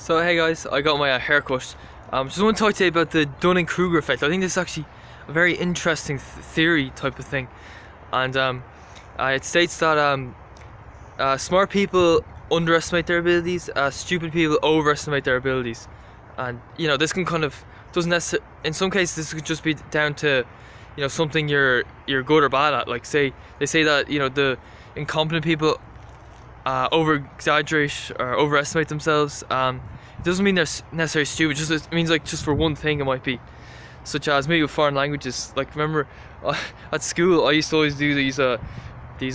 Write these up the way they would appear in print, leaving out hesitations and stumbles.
So hey guys, I got my haircut. Just want to talk to you about the Dunning-Kruger effect. I think this is actually a very interesting theory type of thing, and it states that smart people underestimate their abilities, stupid people overestimate their abilities, and this can kind of doesn't necessarily. In some cases, this could just be down to something you're good or bad at. Like they say that the incompetent people over exaggerate or overestimate themselves. It doesn't mean they're necessarily stupid. It means like just for one thing it might be, such as maybe with foreign languages. Like remember at school I used to always do these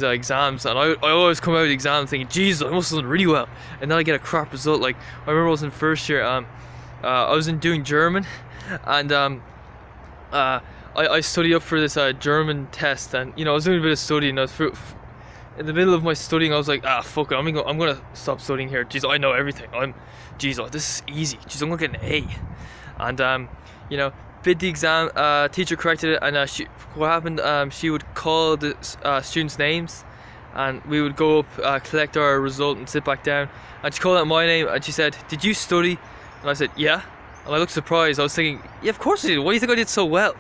exams, and I always come out of the exam thinking, Jesus, I must have done really well, and then I get a crap result. Like I remember I was in first year, I was doing German, and I studied up for this German test, and I was doing a bit of studying. I was in the middle of my studying, I was like, fuck it, I'm gonna stop studying here. Jeez, I know everything. This is easy. Jeez, I'm gonna get an A. And did the exam. Teacher corrected it, and what happened? She would call the students' names, and we would go up, collect our result, and sit back down. And she called out my name, and she said, "Did you study?" And I said, "Yeah." And I looked surprised. I was thinking, "Yeah, of course I did. Why do you think I did so well?"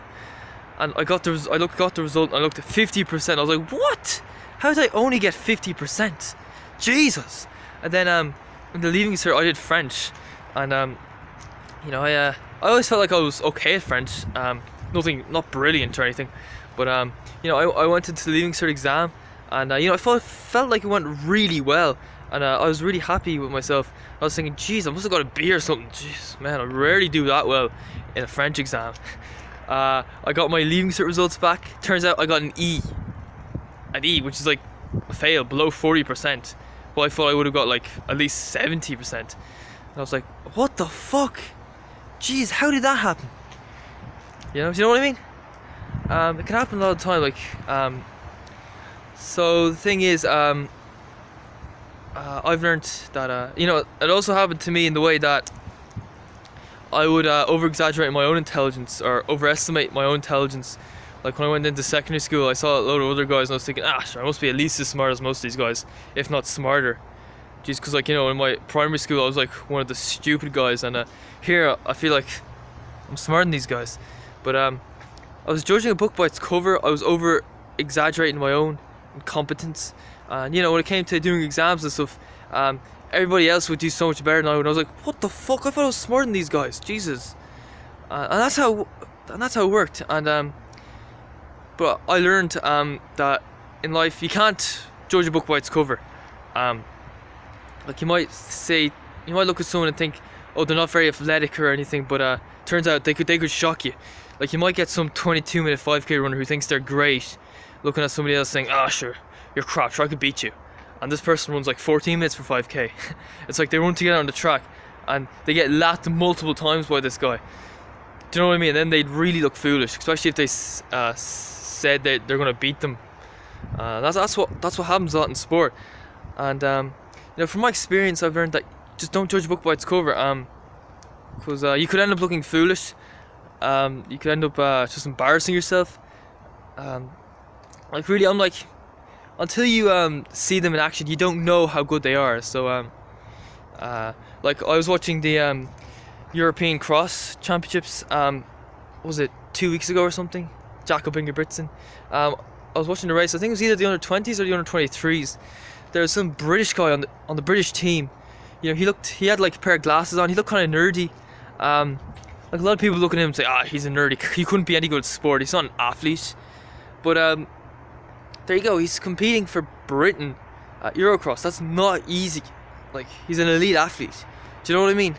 And I got the result, and I looked at 50%. I was like, "What? How did I only get 50%? Jesus!" And then in the leaving cert, I did French, and I always felt like I was okay at French. Not brilliant or anything, but I went into the leaving cert exam, and I felt like it went really well, and I was really happy with myself. I was thinking, geez, I must have got a B or something. Jeez, man, I rarely do that well in a French exam. I got my leaving cert results back. Turns out I got an E, which is like a fail, below 40%. Well, I thought I would have got like at least 70%. And I was like, what the fuck? Jeez, how did that happen? Do you know what I mean? It can happen a lot of the time. Like, so the thing is, I've learned that it also happened to me in the way that I would over-exaggerate my own intelligence or overestimate my own intelligence. Like when I went into secondary school, I saw a load of other guys, and I was thinking, sure, I must be at least as smart as most of these guys, if not smarter. Just because, like, in my primary school, I was like one of the stupid guys, and here I feel like I'm smarter than these guys. But I was judging a book by its cover. I was over-exaggerating my own incompetence, and when it came to doing exams and stuff, everybody else would do so much better than I would. I was like, what the fuck? I thought I was smarter than these guys. Jesus. And that's how it worked. And but I learned that in life you can't judge a book by its cover. Like you might look at someone and think, oh, they're not very athletic or anything, but turns out they could shock you. Like you might get some 22-minute 5k runner who thinks they're great, looking at somebody else saying, sure, you're crap, sure I could beat you. And this person runs like 14 minutes for 5k. It's like they run together on the track, and they get lapped multiple times by this guy. Do you know what I mean? And then they'd really look foolish, especially if they said that they're gonna beat them. That's what happens a lot in sport. And from my experience, I've learned that just don't judge a book by its cover. Because you could end up looking foolish. You could end up just embarrassing yourself. Like really, I'm like, until you see them in action, you don't know how good they are. So like I was watching the European Cross Championships. Was it 2 weeks ago or something? Jakob Ingebrigtsen. I was watching the race. I think it was either the under 20s or the under 23s. There was some British guy on the British team. He had like a pair of glasses on. He looked kind of nerdy. Like a lot of people look at him and say, he's a nerdy. He couldn't be any good at sport. He's not an athlete. But there you go. He's competing for Britain at Eurocross. That's not easy. Like, he's an elite athlete. Do you know what I mean?